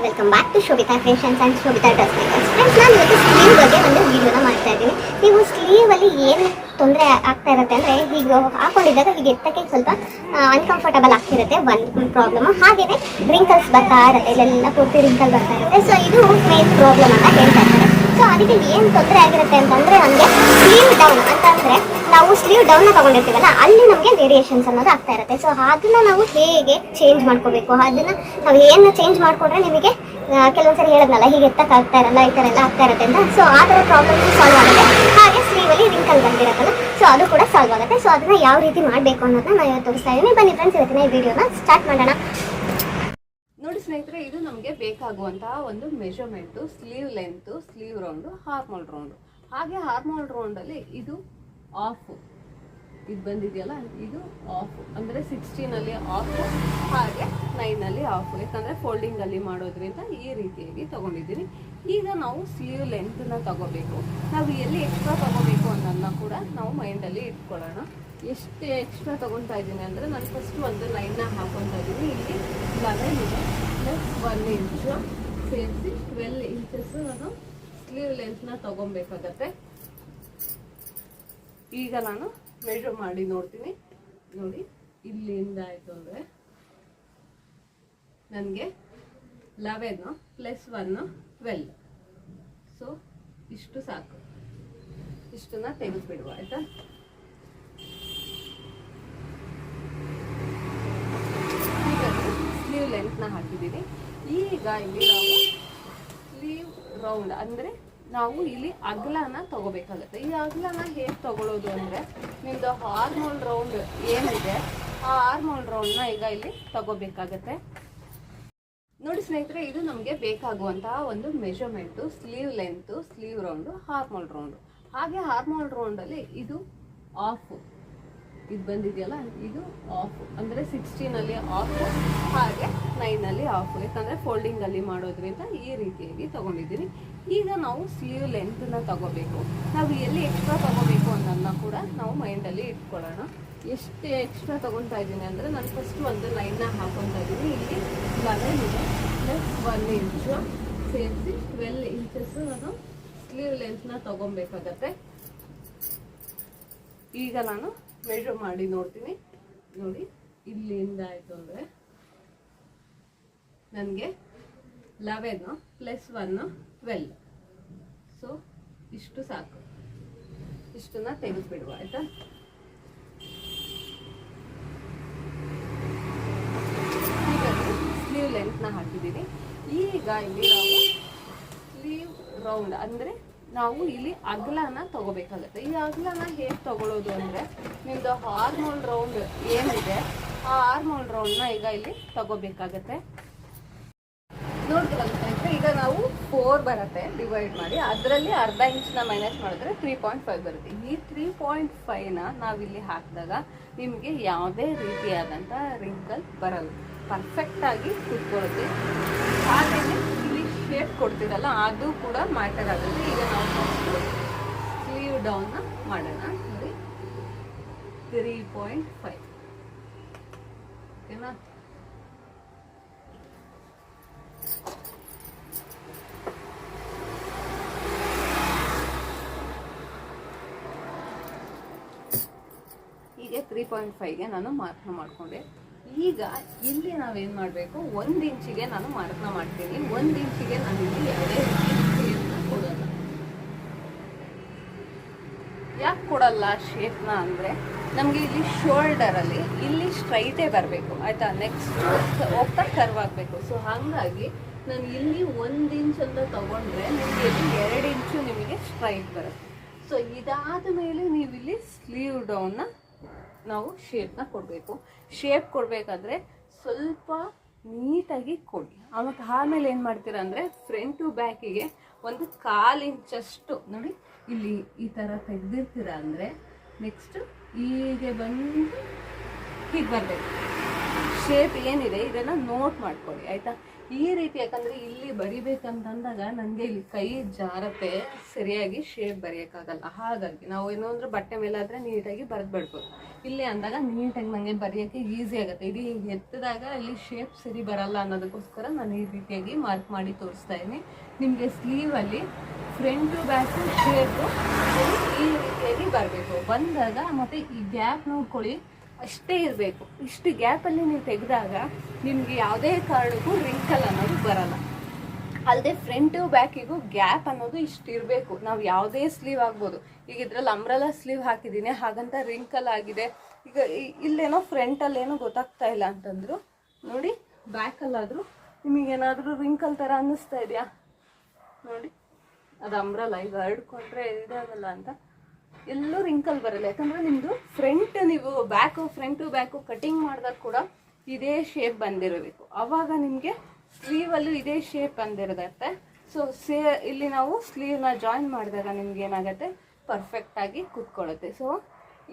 Welcome back to Shobhita creations and Shobhita dress makers. Friends, ನಾನು ಇವತ್ತು sleeve ಬಗ್ಗೆ ಒಂದು ವಿಡಿಯೋನ ಮಾಡ್ತಾ ಇದ್ದೀನಿ. ನೀವು ಸ್ಲೀವಲ್ಲಿ ಏನು ತೊಂದರೆ ಆಗ್ತಾ ಇರುತ್ತೆ ಅಂದರೆ, ಈಗ ಹಾಕೊಂಡಿದ್ದಾಗ ಹೀಗೆ ಎತ್ತಕ್ಕೆ ಸ್ವಲ್ಪ ಅನ್ಕಂಫರ್ಟಬಲ್ ಆಗ್ತಿರುತ್ತೆ, ಒಂದು ಪ್ರಾಬ್ಲಮ್. ಹಾಗೆಯೇ ರಿಂಕಲ್ಸ್ ಬರ್ತಾ ಇರುತ್ತೆ, ಇಲ್ಲೆಲ್ಲ ಪೂರ್ತಿ ರಿಂಕಲ್ ಬರ್ತಾ ಇರುತ್ತೆ. ಸೊ ಇದು ಮೇನ್ ಪ್ರಾಬ್ಲಮ್ ಅಂತ ಹೇಳ್ತಾ ಇದ್ದಾರೆ. ಸೊ ಅದಕ್ಕೆ ಏನು ತೊಂದರೆ ಆಗಿರುತ್ತೆ ಅಂತಂದರೆ, ನಮಗೆ ಸ್ಲೀವ್ ಡೌನ್ ಅಂತಂದರೆ ನಾವು ಸ್ಲೀವ್ ಡೌನ್ನ ತೊಗೊಂಡಿರ್ತೀವಲ್ಲ, ಅಲ್ಲಿ ನಮಗೆ ವೇರಿಯೇಷನ್ಸ್ ಅನ್ನೋದು ಆಗ್ತಾ ಇರುತ್ತೆ. ಸೊ ಅದನ್ನು ನಾವು ಹೇಗೆ ಚೇಂಜ್ ಮಾಡ್ಕೋಬೇಕು, ಅದನ್ನು ನಾವು ಏನು ಚೇಂಜ್ ಮಾಡಿಕೊಂಡ್ರೆ ನಿಮಗೆ ಕೆಲವೊಂದ್ಸರಿ ಹೇಳೋದ್ನಲ್ಲ, ಹೀಗೆ ಎತ್ತಕ್ಕಾಗ್ತಾ ಇರಲ್ಲ, ಈ ಥರ ಎಲ್ಲ ಆಗ್ತಾ ಇರುತ್ತೆ ಅಂತ. ಸೊ ಆ ಥರ ಪ್ರಾಬ್ಲಮ್ ಸಾಲ್ವ್ ಆಗುತ್ತೆ. ಹಾಗೆ ಸ್ಲೀವಲ್ಲಿ ರಿಂಕಲ್ ಬಂದಿರುತ್ತಲ್ಲ, ಸೊ ಅದು ಕೂಡ ಸಾಲ್ವ್ ಆಗುತ್ತೆ. ಸೊ ಅದನ್ನು ಯಾವ ರೀತಿ ಮಾಡಬೇಕು ಅನ್ನೋದನ್ನ ನಾನು ತೋರಿಸ್ತಾ ಇದ್ದೀನಿ. ಬನ್ನಿ ಫ್ರೆಂಡ್ಸ್, ಇವತ್ತಿನ ಈ ವಿಡಿಯೋನ ಸ್ಟಾರ್ಟ್ ಮಾಡೋಣ. ನೋಡಿ ಸ್ನೇಹಿತರೆ, ಇದು ನಮಗೆ ಬೇಕಾಗುವಂತಹ ಒಂದು measurement, sleeve length, sleeve round, armhole round. ಹಾಗೆ ಹಾರ್ಮೋಲ್ ರೌಂಡಲ್ಲಿ ಇದು ಆಫ್, ಇದು ಬಂದಿದೆಯಲ್ಲ, ಇದು ಆಫ್ ಅಂದರೆ 16ಅಲ್ಲಿ ಆಫ್, ಹಾಗೆ 9ಅಲ್ಲಿ ಆಫ್. ಯಾಕಂದರೆ ಫೋಲ್ಡಿಂಗಲ್ಲಿ ಮಾಡೋದ್ರಿಂದ ಈ ರೀತಿಯಾಗಿ ತೊಗೊಂಡಿದ್ದೀನಿ. ಈಗ ನಾವು ಸ್ಲೀವ್ ಲೆಂತನ್ನ ತಗೋಬೇಕು. ನಾವು ಎಲ್ಲಿ ಎಕ್ಸ್ಟ್ರಾ ತಗೋಬೇಕು ಅನ್ನೋದನ್ನ ಕೂಡ ನಾವು ಮೈಂಡಲ್ಲಿ ಇಟ್ಕೊಳ್ಳೋಣ. ಎಷ್ಟು ಎಕ್ಸ್ಟ್ರಾ ತೊಗೊತಾ ಇದ್ದೀನಿ ಅಂದರೆ, ನಾನು ಫಸ್ಟ್ ಒಂದು ಲೈನ್ನ ಹಾಕೊತಾ ಇದ್ದೀನಿ. ಇಲ್ಲಿ 11 ಇದೆ ಪ್ಲಸ್ 1 ಇಂಚು ಸೇರಿಸಿ 12 ಇಂಚಸ್ ನಾನು ಸ್ಲೀವ್ ಲೆಂತ್ನ ತೊಗೊಬೇಕಾಗತ್ತೆ. ಈಗ ನಾನು ಮೆಜರ್ ಮಾಡಿ ನೋಡ್ತೀನಿ. ನೋಡಿ, ಇಲ್ಲಿಂದ ಆಯಿತು ಅಂದರೆ ನನಗೆ 11 ಪ್ಲಸ್ 1 12. ಸೊ ಇಷ್ಟು ಸಾಕು. ಇಷ್ಟನ್ನ ತೆಗೆದುಬಿಡುವ, ಆಯಿತಾ? ಈಗ ಸ್ಲೀವ್ ಲೆಂತ್ನ ಹಾಕಿದ್ದೀನಿ. ಈಗ ಇಲ್ಲಿ ನಾವು ಸ್ಲೀವ್ ರೌಂಡ್ ಅಂದರೆ ನಾವು ಇಲ್ಲಿ ಅಗಲನ ತಗೋಬೇಕಾಗತ್ತೆ. ಈ ಅಗಲನ ಹೇಗೆ ತಗೊಳ್ಳೋದು ಅಂದರೆ, ನಿಮ್ಮದು ಹಾರ್ಮೋಲ್ ರೌಂಡ್ ಏನಿದೆ ಆ ಹಾರ್ಮೋಲ್ ರೌಂಡ್ನ ಈಗ ಇಲ್ಲಿ ತಗೋಬೇಕಾಗತ್ತೆ. ನೋಡಿ ಸ್ನೇಹಿತರೆ, ಇದು ನಮಗೆ ಬೇಕಾಗುವಂತಹ ಒಂದು measurement, sleeve length, sleeve round, armhole round. ಹಾಗೆ ಹಾರ್ಮೋಲ್ ರೌಂಡಲ್ಲಿ ಇದು ಆಫ್, ಇದು ಬಂದಿದೆಯಲ್ಲ, ಇದು ಆಫ್ ಅಂದರೆ 16ಅಲ್ಲಿ ಆಫ್, ಹಾಗೆ 9ಅಲ್ಲಿ ಆಫ್. ಯಾಕಂದರೆ ಫೋಲ್ಡಿಂಗಲ್ಲಿ ಮಾಡೋದ್ರಿಂದ ಈ ರೀತಿಯಾಗಿ ತೊಗೊಂಡಿದ್ದೀನಿ. ಈಗ ನಾವು ಸ್ಲೀವ್ ಲೆಂತನ್ನ ತಗೋಬೇಕು. ನಾವು ಎಲ್ಲಿ ಎಕ್ಸ್ಟ್ರಾ ತಗೋಬೇಕು ಅನ್ನೋದನ್ನ ಕೂಡ ನಾವು ಮೈಂಡಲ್ಲಿ ಇಟ್ಕೊಳ್ಳೋಣ. ಎಷ್ಟು ಎಕ್ಸ್ಟ್ರಾ ತೊಗೊತಾ ಇದ್ದೀನಿ ಅಂದರೆ, ನಾನು ಫಸ್ಟ್ ಒಂದು ಲೈನ್ನ ಹಾಕೊತಾ ಇದ್ದೀನಿ. ಇಲ್ಲಿ 11 ಇದೆ ಪ್ಲಸ್ 1 ಇಂಚು ಸೇರಿಸಿ 12 ಇಂಚಸ್ ನಾನು ಸ್ಲೀವ್ ಲೆಂತ್ನ ತೊಗೊಬೇಕಾಗತ್ತೆ. ಈಗ ನಾನು ಮೆಜರ್ ಮಾಡಿ ನೋಡ್ತೀನಿ. ನೋಡಿ, ಇಲ್ಲಿಂದ ಆಯಿತು ಅಂದರೆ ನನಗೆ 11 ಪ್ಲಸ್ 1 12. ಸೊ ಇಷ್ಟು ಸಾಕು. ಇಷ್ಟನ್ನ ತೆಗೆದುಬಿಡುವ, ಆಯಿತಾ? ಈಗ ಸ್ಲೀವ್ ಲೆಂತ್ನ ಹಾಕಿದ್ದೀನಿ. ಈಗ ಇಲ್ಲಿ ನಾವು ಸ್ಲೀವ್ ರೌಂಡ್ ಅಂದರೆ ನಾವು ಇಲ್ಲಿ ಅಗಲನ ತಗೋಬೇಕಾಗತ್ತೆ. ಈ ಅಗಲನ ಹೇಗೆ ತಗೊಳ್ಳೋದು ಅಂದರೆ, ನಿಮ್ಮದು ಹಾರ್ಮೋಲ್ ರೌಂಡ್ ಏನಿದೆ ಆ ಹಾರ್ಮೋಲ್ ರೌಂಡ್ನ ಈಗ ಇಲ್ಲಿ ತಗೋಬೇಕಾಗತ್ತೆ. ನೋಡ್ತಿರಲ್ಲ ಸ್ನೇಹಿತರೆ, ಈಗ ನಾವು 4 ಬರುತ್ತೆ ಡಿವೈಡ್ ಮಾಡಿ, ಅದರಲ್ಲಿ ಅರ್ಧ ಇಂಚನ್ನ ಮೈನಸ್ ಮಾಡಿದ್ರೆ 3.5 ಬರುತ್ತೆ. ಈ 3.5ನ ನಾವಿಲ್ಲಿ ಹಾಕಿದಾಗ ನಿಮಗೆ ಯಾವುದೇ ರೀತಿಯಾದಂಥ ರಿಂಕಲ್ ಬರಲ್ಲ, ಪರ್ಫೆಕ್ಟಾಗಿ ಕುತ್ಕೊಳ್ಳುತ್ತೆ. ಹಾಗೆಯೇ ಇಲ್ಲಿ ಶೇಪ್ ಕೊಡ್ತಿರಲ್ಲ, ಅದು ಕೂಡ ಮ್ಯಾಟರ್ ಆಗುತ್ತೆ. ಈಗ ನಾವು ಸ್ಲೀವ್ ಡೌನ್ನ ಮಾಡೋಣ. ನೋಡಿ, 3.5 ಓಕೆನಾ? ಹೀಗೆ 3.5ಗೆ ನಾನು ಮಾರ್ಕ್ನ ಮಾಡಿಕೊಂಡೆ. ಈಗ ಇಲ್ಲಿ ನಾವೇನು ಮಾಡಬೇಕು, 1 ಇಂಚಿಗೆ ನಾನು ಮಾರ್ಕ್ನ ಮಾಡ್ತೀನಿ. 1 ಇಂಚಿಗೆ ನಾನು ಇಲ್ಲಿ ಯಾವುದೇ ಶೇಪ್ನ ಕೊಡೋಲ್ಲ. ಯಾಕೆ ಕೊಡಲ್ಲ ಶೇಪ್ನ ಅಂದರೆ, ನಮಗೆ ಇಲ್ಲಿ ಶೋಲ್ಡರಲ್ಲಿ ಇಲ್ಲಿ ಸ್ಟ್ರೈಟೇ ಬರಬೇಕು, ಆಯಿತಾ? ನೆಕ್ಸ್ಟ್ ಹೋಗ್ತಾ ಕರ್ವ್ ಆಗಬೇಕು. ಸೊ ಹಾಗಾಗಿ ನಾನು ಇಲ್ಲಿ 1 ಇಂಚ್ ಅಂತ ತೊಗೊಂಡ್ರೆ ನಿಮಗೆ ಇಲ್ಲಿ 2 ಇಂಚು ನಿಮಗೆ ಸ್ಟ್ರೈಟ್ ಬರುತ್ತೆ. ಸೊ ಇದಾದ ಮೇಲೆ ನೀವು ಇಲ್ಲಿ ಸ್ಲೀವ್ ಡೌನ್ನ ನಾವು ಶೇಪ್ನ ಕೊಡಬೇಕು. ಶೇಪ್ ಕೊಡಬೇಕಾದ್ರೆ ಸ್ವಲ್ಪ ನೀಟಾಗಿ ಕೊಡಿ. ಆಮೇಲೆ ಏನು ಮಾಡ್ತೀರಾ ಅಂದರೆ, ಫ್ರಂಟ್ ಟು ಬ್ಯಾಕಿಗೆ ಒಂದು 1/4 ಇಂಚಷ್ಟು ನೋಡಿ ಇಲ್ಲಿ ಈ ಥರ ತೆಗೆದಿರ್ತೀರ ಅಂದರೆ, ನೆಕ್ಸ್ಟ್ ಹೀಗೆ ಬಂದು ಹೀಗೆ ಬರಬೇಕು. ಶೇಪ್ ಏನಿದೆ ಇದನ್ನು ನೋಟ್ ಮಾಡ್ಕೊಳ್ಳಿ, ಆಯಿತಾ? ಈ ರೀತಿ, ಯಾಕಂದರೆ ಇಲ್ಲಿ ಬರಿಬೇಕಂತಂದಾಗ ನನಗೆ ಇಲ್ಲಿ ಕೈ ಜಾರತ್ತೆ, ಸರಿಯಾಗಿ ಶೇಪ್ ಬರೆಯೋಕ್ಕಾಗಲ್ಲ. ಹಾಗಾಗಿ ನಾವು ಏನೋ ಅಂದ್ರೆ ಬಟ್ಟೆ ಮೇಲೆ ಆದರೆ ನೀಟಾಗಿ ಬರೆದ್ಬಿಡ್ಬೋದು. ಇಲ್ಲಿ ಅಂದಾಗ ನೀಟಾಗಿ ನನಗೆ ಬರೆಯೋಕ್ಕೆ ಈಸಿ ಆಗುತ್ತೆ. ಇದು ಹಿಂಗೆ ಎತ್ತಿದಾಗ ಇಲ್ಲಿ ಶೇಪ್ ಸರಿ ಬರಲ್ಲ ಅನ್ನೋದಕ್ಕೋಸ್ಕರ ನಾನು ಈ ರೀತಿಯಾಗಿ ಮಾರ್ಕ್ ಮಾಡಿ ತೋರಿಸ್ತಾ ಇದ್ದೀನಿ. ನಿಮಗೆ ಸ್ಲೀವಲ್ಲಿ ಫ್ರಂಟ್ ಟು ಬ್ಯಾಕು ಶೇಪು ಈ ರೀತಿಯಾಗಿ ಬರಬೇಕು. ಬಂದಾಗ ಮತ್ತು ಈ ಗ್ಯಾಪ್ ನೋಡ್ಕೊಳ್ಳಿ, ಅಷ್ಟೇ ಇರಬೇಕು. ಇಷ್ಟು ಗ್ಯಾಪಲ್ಲಿ ನೀವು ತೆಗೆದಾಗ ನಿಮಗೆ ಯಾವುದೇ ಕಾರಣಕ್ಕೂ ರಿಂಕಲ್ ಅನ್ನೋದು ಬರಲ್ಲ. ಅಲ್ಲದೆ ಫ್ರಂಟು ಬ್ಯಾಕಿಗೂ ಗ್ಯಾಪ್ ಅನ್ನೋದು ಇಷ್ಟು ಇರಬೇಕು. ನಾವು ಯಾವುದೇ ಸ್ಲೀವ್ ಆಗ್ಬೋದು. ಈಗ ಇದ್ರಲ್ಲಿ ಅಂಬ್ರೆಲಾ ಸ್ಲೀವ್ ಹಾಕಿದ್ದೀನಿ, ಹಾಗಂತ ರಿಂಕಲ್ ಆಗಿದೆ. ಈಗ ಇಲ್ಲೇನೋ ಫ್ರಂಟಲ್ಲೇನೋ ಗೊತ್ತಾಗ್ತಾ ಇಲ್ಲ ಅಂತಂದ್ರು ನೋಡಿ, ಬ್ಯಾಕಲ್ಲಾದರೂ ನಿಮಗೇನಾದರೂ ರಿಂಕಲ್ ಥರ ಅನ್ನಿಸ್ತಾ ಇದೆಯಾ ನೋಡಿ, ಅದು ಅಂಬ್ರೆಲಾ ಈಗ ಹರಡ್ಕೊಂಡ್ರೆ ಇದಾಗಲ್ಲ ಅಂತ ಎಲ್ಲೂ ರಿಂಕಲ್ ಬರಲ್ಲ. ಯಾಕಂದರೆ ನಿಮ್ಮದು ಫ್ರಂಟ್, ನೀವು ಫ್ರಂಟು ಬ್ಯಾಕು ಕಟಿಂಗ್ ಮಾಡಿದಾಗ ಕೂಡ ಇದೇ ಶೇಪ್ ಬಂದಿರಬೇಕು. ಆವಾಗ ನಿಮಗೆ ಸ್ಲೀವಲ್ಲೂ ಇದೇ ಶೇಪ್ ಬಂದಿರುತ್ತೆ. ಸೊ ಇಲ್ಲಿ ನಾವು ಸ್ಲೀವ್ನ ಜಾಯಿನ್ ಮಾಡಿದಾಗ ನಿಮ್ಗೆ ಏನಾಗುತ್ತೆ, ಪರ್ಫೆಕ್ಟಾಗಿ ಕೂತ್ಕೊಳ್ಳುತ್ತೆ. ಸೊ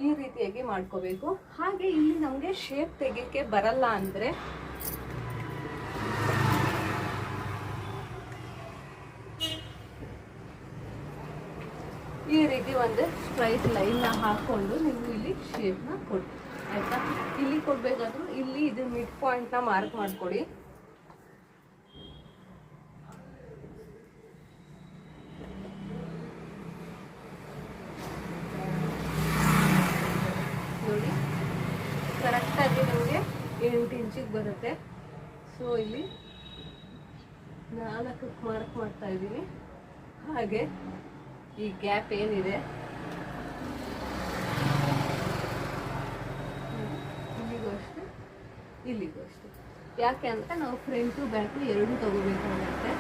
ಈ ರೀತಿಯಾಗಿ ಮಾಡ್ಕೋಬೇಕು. ಹಾಗೆ ಇಲ್ಲಿ ನಮಗೆ ಶೇಪ್ ತೆಗಿಯೋಕ್ಕೆ ಬರಲ್ಲ ಅಂದರೆ ಈ ರೀತಿ ಒಂದು ಸ್ಟ್ರೈಟ್ ಲೈನ್ನ ಹಾಕ್ಕೊಂಡು ನೀವು ಇಲ್ಲಿ ಶೇಪ್ನ ಕೊಡಿ, ಆಯಿತಾ. ಇಲ್ಲಿ ಕೊಡಬೇಕಾದ್ರೂ ಇಲ್ಲಿ ಇದು ಮಿಡ್ ಪಾಯಿಂಟ್ನ ಮಾರ್ಕ್ ಮಾಡ್ಕೊಡಿ. ನೋಡಿ, ಕರೆಕ್ಟಾಗಿ ನಮಗೆ 8 ಇಂಚಿಗೆ ಬರುತ್ತೆ. ಸೊ ಇಲ್ಲಿ 4ಕ್ಕೆ ಮಾರ್ಕ್ ಮಾಡ್ತಾ ಇದ್ದೀನಿ. ಹಾಗೆ ಈ ಗ್ಯಾಪ್ ಏನಿದೆ ಇಲ್ಲಿಗೂ ಅಷ್ಟೇ, ಇಲ್ಲಿಗೂ ಅಷ್ಟೇ. ಯಾಕೆ ಅಂದರೆ ನಾವು ಫ್ರಂಟು ಬ್ಯಾಕು ಎರಡೂ ತಗೋಬೇಕಾಗುತ್ತೆ.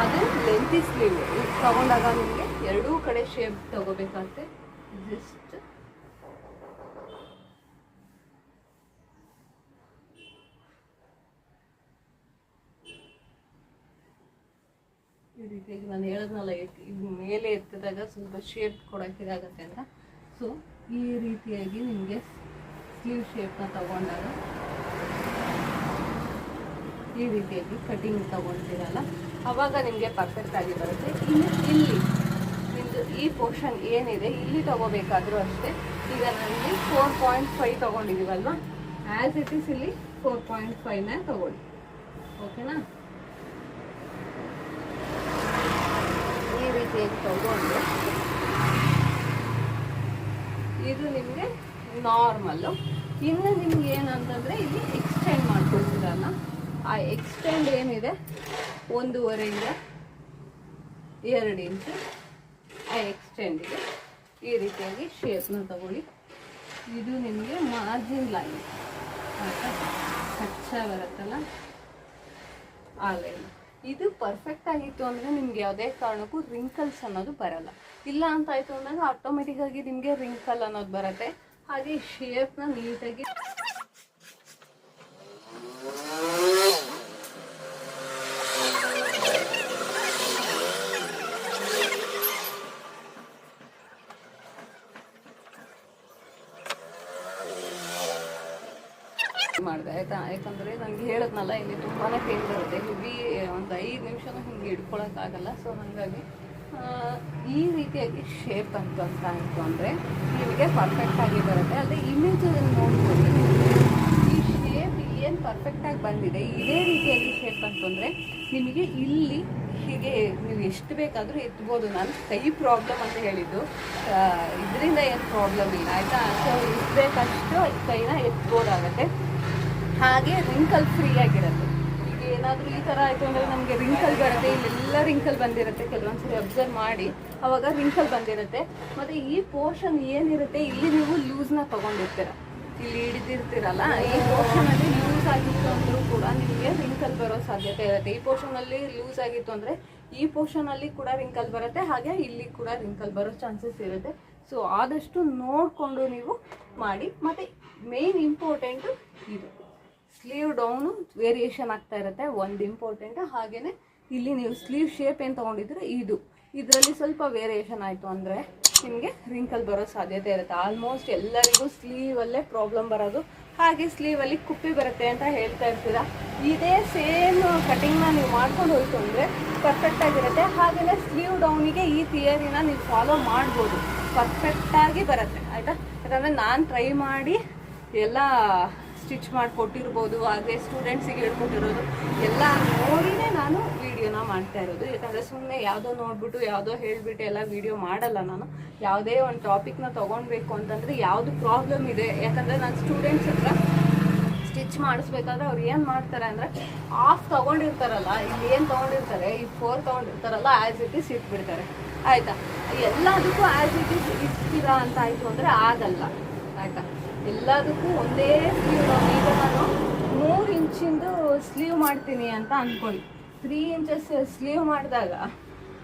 ಅದು ಲೆಂತಿ ಸ್ಲೀವ್ ತಗೊಂಡಾಗ ನಿಮಗೆ ಎರಡೂ ಕಡೆ ಶೇಪ್ ತಗೋಬೇಕಾಗುತ್ತೆ. ಜಸ್ಟ್ ಈ ರೀತಿಯಾಗಿ ನಾನು ಹೇಳೋದ್ನಲ್ಲ, ಮೇಲೆ ಎತ್ತಿದಾಗ ಸ್ವಲ್ಪ ಶೇಪ್ ಕೊಡೋಕ್ಕೆ ಇದಾಗುತ್ತೆ ಅಂತ. ಸೊ ಈ ರೀತಿಯಾಗಿ ನಿಮಗೆ ಸ್ಲೀವ್ ಶೇಪ್ನ ತಗೊಂಡಾಗ ಈ ರೀತಿಯಾಗಿ ಕಟಿಂಗ್ ತಗೊಳ್ತೀರಲ್ಲ, ಆವಾಗ ನಿಮಗೆ ಪರ್ಫೆಕ್ಟಾಗಿ ಬರುತ್ತೆ. ಇಲ್ಲಿ ನಿಮ್ಮದು ಈ ಪೋರ್ಷನ್ ಏನಿದೆ ಇಲ್ಲಿ ತಗೋಬೇಕಾದ್ರೂ ಅಷ್ಟೇ. ಈಗ ನನಗೆ 4.5 ತೊಗೊಂಡಿದ್ದೀವಲ್ವ, ಆ್ಯಸ್ ಇಟ್ ಈಸ್ ಇಲ್ಲಿ 4.5ನ ತಗೊಳ್ಳಿ, ಓಕೆನಾ. ಈ ರೀತಿಯಾಗಿ ತಗೊಂಡು ಇದು ನಿಮಗೆ ನಾರ್ಮಲ್ಲು. ಇನ್ನು ನಿಮ್ಗೆ ಏನಂತಂದರೆ ಇಲ್ಲಿ ಎಕ್ಸ್ಟೆಂಡ್ ಮಾಡ್ಕೊಳ್ತೀರಲ್ಲ, ಆ ಎಕ್ಸ್ಟೆಂಡ್ ಏನಿದೆ 1.5ಇಂದ 2 ಇಂಚು ಆ ಎಕ್ಸ್ಟೆಂಡಿಗೆ ಈ ರೀತಿಯಾಗಿ ಶೇಪ್ನ ತಗೊಳ್ಳಿ. ಇದು ನಿಮಗೆ ಮಾರ್ಜಿನ್ ಲೈನ್ ಕಚ್ಚಾ ಬರುತ್ತಲ್ಲ, ಆ ಲೈನ್. ಇದು ಪರ್ಫೆಕ್ಟ್ ಆಗಿತ್ತು ಅಂದರೆ ನಿಮ್ಗೆ ಯಾವುದೇ ಕಾರಣಕ್ಕೂ ರಿಂಕಲ್ಸ್ ಅನ್ನೋದು ಬರಲ್ಲ. ಇಲ್ಲ ಅಂತ ಆಯಿತು ಅಂದಾಗ ಆಟೋಮೆಟಿಕ್ಕಾಗಿ ನಿಮಗೆ ರಿಂಕಲ್ ಅನ್ನೋದು ಬರುತ್ತೆ. ಹಾಗೆ ಶೇಪ್ನ ನೀಟಾಗಿ ಮಾಡಿದೆ, ಆಯಿತಾ. ಯಾಕಂದರೆ ನನಗೆ ಹೇಳೋದ್ನಲ್ಲ, ಇಲ್ಲಿ ತುಂಬಾ ಪೇನ್ ಬರುತ್ತೆ. ಹೆವಿ ಒಂದು 5 ನಿಮಿಷನೂ ಹಿಂಗೆ ಹಿಡ್ಕೊಳಕ್ಕಾಗಲ್ಲ. ಸೊ ಹಾಗಾಗಿ ಈ ರೀತಿಯಾಗಿ ಶೇಪ್ ಅಂತ ಆಯಿತು ಅಂದರೆ ನಿಮಗೆ ಪರ್ಫೆಕ್ಟಾಗಿ ಬರುತ್ತೆ. ಅದೇ ಇಮೇಜನ್ನು ನೋಡ್ಕೊಂಡು ಈ ಶೇಪ್ ಏನು ಪರ್ಫೆಕ್ಟಾಗಿ ಬಂದಿದೆ, ಇದೇ ರೀತಿಯಾಗಿ ಶೇಪ್ ಅಂತಂದರೆ ನಿಮಗೆ ಇಲ್ಲಿ ಹೀಗೆ ನೀವು ಎಷ್ಟು ಬೇಕಾದರೂ ಎತ್ಬೋದು. ನಾನು ಕೈ ಪ್ರಾಬ್ಲಮ್ ಅಂತ ಹೇಳಿದ್ದು, ಇದರಿಂದ ಏನು ಪ್ರಾಬ್ಲಮ್ ಇಲ್ಲ, ಆಯಿತಾ. ಸೊ ಎಷ್ಟು ಬೇಕಷ್ಟು ಕೈನ ಎತ್ಬೋದಾಗತ್ತೆ. ಹಾಗೆ ರಿಂಕಲ್ ಫ್ರೀ ಆಗಿರುತ್ತೆ. ಈಗ ಏನಾದರೂ ಈ ಥರ ಆಯಿತು ಅಂದರೆ ನಮಗೆ ರಿಂಕಲ್ ಬರುತ್ತೆ, ಇಲ್ಲೆಲ್ಲ ರಿಂಕಲ್ ಬಂದಿರುತ್ತೆ. ಕೆಲವೊಂದ್ಸರಿ ಅಬ್ಸರ್ವ್ ಮಾಡಿ, ಆವಾಗ ರಿಂಕಲ್ ಬಂದಿರುತ್ತೆ. ಮತ್ತು ಈ ಪೋರ್ಷನ್ ಏನಿರುತ್ತೆ ಇಲ್ಲಿ ನೀವು ಲೂಸ್ನ ತೊಗೊಂಡಿರ್ತೀರ, ಇಲ್ಲಿ ಹಿಡಿದಿರ್ತೀರಲ್ಲ, ಈ ಪೋರ್ಷನಲ್ಲಿ ಲೂಸ್ ಆಗಿತ್ತು ಅಂದರೂ ಕೂಡ ನಿಮಗೆ ರಿಂಕಲ್ ಬರೋ ಸಾಧ್ಯತೆ ಇರುತ್ತೆ. ಈ ಪೋರ್ಷನಲ್ಲಿ ಲೂಸ್ ಆಗಿತ್ತು ಅಂದರೆ ಈ ಪೋರ್ಷನಲ್ಲಿ ಕೂಡ ರಿಂಕಲ್ ಬರುತ್ತೆ, ಹಾಗೆ ಇಲ್ಲಿ ಕೂಡ ರಿಂಕಲ್ ಬರೋ ಚಾನ್ಸಸ್ ಇರುತ್ತೆ. ಸೊ ಆದಷ್ಟು ನೋಡಿಕೊಂಡು ನೀವು ಮಾಡಿ. ಮತ್ತು ಮೇನ್ ಇಂಪಾರ್ಟೆಂಟು ಇದು ಸ್ಲೀವ್ ಡೌನು ವೇರಿಯೇಷನ್ ಆಗ್ತಾ ಇರುತ್ತೆ, ಒಂದು ಇಂಪಾರ್ಟೆಂಟು. ಹಾಗೆಯೇ ಇಲ್ಲಿ ನೀವು ಸ್ಲೀವ್ ಶೇಪ್ ಏನು ತೊಗೊಂಡಿದ್ರೆ ಇದರಲ್ಲಿ ಸ್ವಲ್ಪ ವೇರಿಯೇಷನ್ ಆಯಿತು ಅಂದರೆ ನಿಮಗೆ ರಿಂಕಲ್ ಬರೋ ಸಾಧ್ಯತೆ ಇರುತ್ತೆ. ಆಲ್ಮೋಸ್ಟ್ ಎಲ್ಲರಿಗೂ ಸ್ಲೀವಲ್ಲೇ ಪ್ರಾಬ್ಲಮ್ ಬರೋದು. ಹಾಗೆ ಸ್ಲೀವಲ್ಲಿ ಕುಪ್ಪಿ ಬರುತ್ತೆ ಅಂತ ಹೇಳ್ತಾ ಇರ್ತೀರಾ. ಇದೇ ಸೇಮ್ ಕಟಿಂಗ್ನ ನೀವು ಮಾಡ್ಕೊಂಡು ಹೋಯ್ತು ಅಂದರೆ ಪರ್ಫೆಕ್ಟಾಗಿರುತ್ತೆ. ಹಾಗೆಯೇ ಸ್ಲೀವ್ ಡೌನಿಗೆ ಈ ಥಿಯರಿನ ನೀವು ಫಾಲೋ ಮಾಡ್ಬೋದು, ಪರ್ಫೆಕ್ಟಾಗಿ ಬರುತ್ತೆ ಆಯಿತಾ. ಯಾಕಂದರೆ ನಾನು ಟ್ರೈ ಮಾಡಿ ಎಲ್ಲ ಸ್ಟಿಚ್ ಮಾಡಿಕೊಟ್ಟಿರ್ಬೋದು, ಹಾಗೆ ಸ್ಟೂಡೆಂಟ್ಸಿಗೆ ಹೇಳ್ಕೊಟ್ಟಿರೋದು ಎಲ್ಲ ನೋಡಿನೇ ನಾನು ವೀಡಿಯೋನ ಮಾಡ್ತಾ ಇರೋದು. ಯಾಕಂದರೆ ಸುಮ್ಮನೆ ಯಾವುದೋ ನೋಡಿಬಿಟ್ಟು ಯಾವುದೋ ಹೇಳಿಬಿಟ್ಟು ಎಲ್ಲ ವೀಡಿಯೋ ಮಾಡಲ್ಲ ನಾನು. ಯಾವುದೇ ಒಂದು ಟಾಪಿಕ್ನ ತೊಗೊಳ್ಬೇಕು ಅಂತಂದರೆ ಯಾವುದು ಪ್ರಾಬ್ಲಮ್ ಇದೆ, ಯಾಕಂದರೆ ನಾನು ಸ್ಟೂಡೆಂಟ್ಸ್ ಹತ್ರ ಸ್ಟಿಚ್ ಮಾಡಿಸ್ಬೇಕಾದ್ರೆ ಅವ್ರು ಏನು ಮಾಡ್ತಾರೆ ಅಂದರೆ ಆಫ್ ತೊಗೊಂಡಿರ್ತಾರಲ್ಲ, ಇಲ್ಲಿ ಏನು ತೊಗೊಂಡಿರ್ತಾರೆ, ಈ 4 ತೊಗೊಂಡಿರ್ತಾರಲ್ಲ, ಆ್ಯಸ್ ಇಟ್ ಈಸ್ ಇಟ್ಬಿಡ್ತಾರೆ ಆಯಿತಾ. ಎಲ್ಲದಕ್ಕೂ ಆ್ಯಸ್ ಇಟ್ ಈಸ್ ಇರ್ತೀರಾ ಅಂತ ಆಯಿತು ಅಂದರೆ ಆಗಲ್ಲ ಆಯಿತಾ. ಎಲ್ಲದಕ್ಕೂ ಒಂದೇ ಸ್ಲೀವ್. ಈಗ ನಾನು 3 ಇಂಚಿಂದು ಸ್ಲೀವ್ ಮಾಡ್ತೀನಿ ಅಂತ ಅಂದ್ಕೊಳ್ಳಿ. 3 ಇಂಚಸ್ ಸ್ಲೀವ್ ಮಾಡಿದಾಗ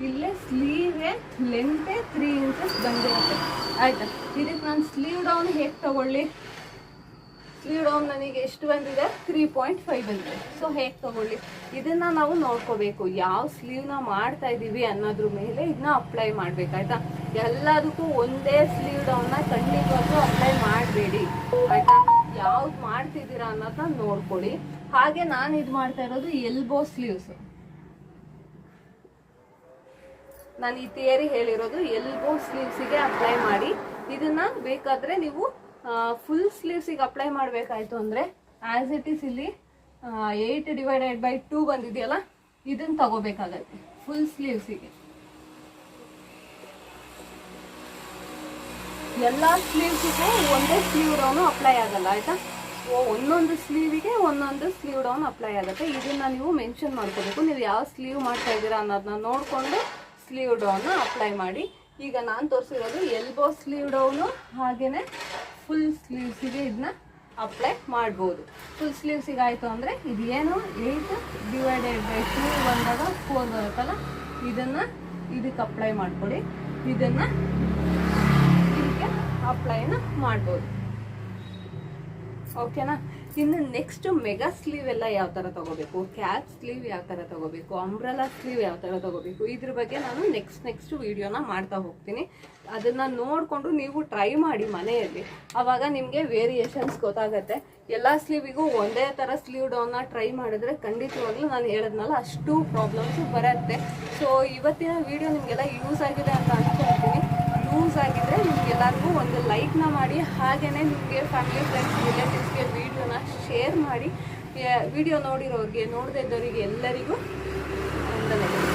ಇಲ್ಲೇ ಸ್ಲೀವೇ ಲೆಂತೆ 3 ಇಂಚಸ್ ಬಂದಿರುತ್ತೆ ಆಯಿತಾ. ಇದಕ್ಕೆ ನಾನು ಸ್ಲೀವ್ ಡೌನ್ ಹೇಗೆ ತೊಗೊಳ್ಳಿ? ಸ್ಲೀವ್ ಡೌನ್ ನನಗೆ ಎಷ್ಟು ಬಂದಿದೆ? 3.5 ಬಂದಿದೆ. ಸೊ ಹೇಗೆ ತೊಗೊಳ್ಳಿ? ಇದನ್ನು ನಾವು ನೋಡ್ಕೋಬೇಕು, ಯಾವ ಸ್ಲೀವ್ನ ಮಾಡ್ತಾ ಇದ್ದೀವಿ ಅನ್ನೋದ್ರ ಮೇಲೆ ಇದನ್ನ ಅಪ್ಲೈ ಮಾಡಬೇಕಾಯ್ತಾ. ಎಲ್ಲದಕ್ಕೂ ಒಂದೇ ಸ್ಲೀವ್ ಡೌನ್ನ ಖಂಡಿತವಾಗ್ಲೂ ಅಪ್ಲೈ ಮಾಡಬೇಡಿ ಆಯಿತಾ. ಯಾವ್ದು ಮಾಡ್ತಿದ್ದೀರಾ ಅನ್ನೋದನ್ನ ನೋಡ್ಕೊಳ್ಳಿ. ಹಾಗೆ ನಾನು ಇದು ಮಾಡ್ತಾ ಇರೋದು ಎಲ್ಬೋ ಸ್ಲೀವ್ಸ್. ನಾನು ಈ ಥಿಯರಿ ಹೇಳಿರೋದು ಎಲ್ಬೋ ಸ್ಲೀವ್ಸಿಗೆ ಅಪ್ಲೈ ಮಾಡಿ. ಇದನ್ನ ಬೇಕಾದರೆ ನೀವು ಫುಲ್ ಸ್ಲೀವ್ಸಿಗೆ ಅಪ್ಲೈ ಮಾಡಬೇಕಾಯ್ತು ಅಂದರೆ ಆ್ಯಸ್ ಇಟ್ ಈಸ್ ಇಲ್ಲಿ 8/2 ಬಂದಿದೆಯಲ್ಲ, ಇದನ್ನು ತಗೋಬೇಕಾಗತ್ತೆ ಫುಲ್ ಸ್ಲೀವ್ಸಿಗೆ. ಎಲ್ಲ ಸ್ಲೀವ್ಸಿಗೂ ಒಂದೇ ಸ್ಲೀವ್ ಡೌನು ಅಪ್ಲೈ ಆಗಲ್ಲ ಆಯಿತಾ. ಸೊ ಒಂದೊಂದು ಸ್ಲೀವಿಗೆ ಒಂದೊಂದು ಸ್ಲೀವ್ ಡೌನ್ ಅಪ್ಲೈ ಆಗುತ್ತೆ. ಇದನ್ನು ನೀವು ಮೆನ್ಷನ್ ಮಾಡ್ಕೋಬೇಕು. ನೀವು ಯಾವ ಸ್ಲೀವ್ ಮಾಡ್ತಾ ಇದ್ದೀರಾ ಅನ್ನೋದನ್ನ ನೋಡಿಕೊಂಡು ಸ್ಲೀವ್ ಡೌನ್ನ ಅಪ್ಲೈ ಮಾಡಿ. ಈಗ ನಾನು ತೋರಿಸಿರೋದು ಎಲ್ಬೋ ಸ್ಲೀವ್ ಡೌನು, ಹಾಗೆಯೇ ಫುಲ್ ಸ್ಲೀವ್ಸಿಗೆ ಇದನ್ನ ಅಪ್ಲೈ ಮಾಡ್ಬೋದು. ಫುಲ್ ಸ್ಲೀವ್ಸಿಗೆ ಆಯಿತು ಅಂದರೆ ಇದು ಏನು 8/2 ಬಂದಾಗ 4 ಬರುತ್ತಲ್ಲ, ಇದನ್ನು ಇದಕ್ಕೆ ಅಪ್ಲೈ ಮಾಡಿಕೊಡಿ. ಇದನ್ನು ಇದಕ್ಕೆ ಅಪ್ಲೈನ ಮಾಡ್ಬೋದು ಓಕೆನಾ. ಇನ್ನು ನೆಕ್ಸ್ಟ್ ಮೆಗಾ ಸ್ಲೀವ್ ಎಲ್ಲ ಯಾವ ಥರ ತೊಗೋಬೇಕು, ಕ್ಯಾಪ್ ಸ್ಲೀವ್ ಯಾವ ಥರ ತೊಗೋಬೇಕು, ಅಂಬ್ರೆಲಾ ಸ್ಲೀವ್ ಯಾವ ಥರ ತೊಗೋಬೇಕು, ಇದ್ರ ಬಗ್ಗೆ ನಾನು ನೆಕ್ಸ್ಟ್ ವೀಡಿಯೋನ ಮಾಡ್ತಾ ಹೋಗ್ತೀನಿ. ಅದನ್ನು ನೋಡಿಕೊಂಡು ನೀವು ಟ್ರೈ ಮಾಡಿ ಮನೆಯಲ್ಲಿ. ಆವಾಗ ನಿಮಗೆ ವೇರಿಯೇಷನ್ಸ್ ಗೊತ್ತಾಗುತ್ತೆ. ಎಲ್ಲ ಸ್ಲೀವಿಗೂ ಒಂದೇ ಥರ ಸ್ಲೀವ್ ಡೌನ್ನ ಟ್ರೈ ಮಾಡಿದ್ರೆ ಖಂಡಿತವಾಗ್ಲೂ ನಾನು ಹೇಳಿದ್ನಲ್ಲ ಅಷ್ಟು ಪ್ರಾಬ್ಲಮ್ಸು ಬರುತ್ತೆ. ಸೊ ಇವತ್ತಿನ ವೀಡಿಯೋ ನಿಮಗೆಲ್ಲ ಯೂಸ್ ಆಗಿದೆ ಅಂತ ಅಂದ್ಕೊಳ್ತೀನಿ. ಯೂಸ್ ಆಗಿದ್ರೆ ನಿಮಗೆಲ್ಲರಿಗೂ ಒಂದು ಲೈಕ್ನ ಮಾಡಿ, ಹಾಗೆಯೇ ನಿಮಗೆ ಫ್ಯಾಮಿಲಿ ಫ್ರೆಂಡ್ಸ್ ರಿಲೇಟಿವ್ಸ್ಗೆ ವೀಡಿಯೋನ ಶೇರ್ ಮಾಡಿ. ವಿಡಿಯೋ ನೋಡಿರೋರಿಗೆ, ನೋಡದೇ ಇದ್ದವರಿಗೆ ಎಲ್ಲರಿಗೂ ವಂದನೆಗಳು.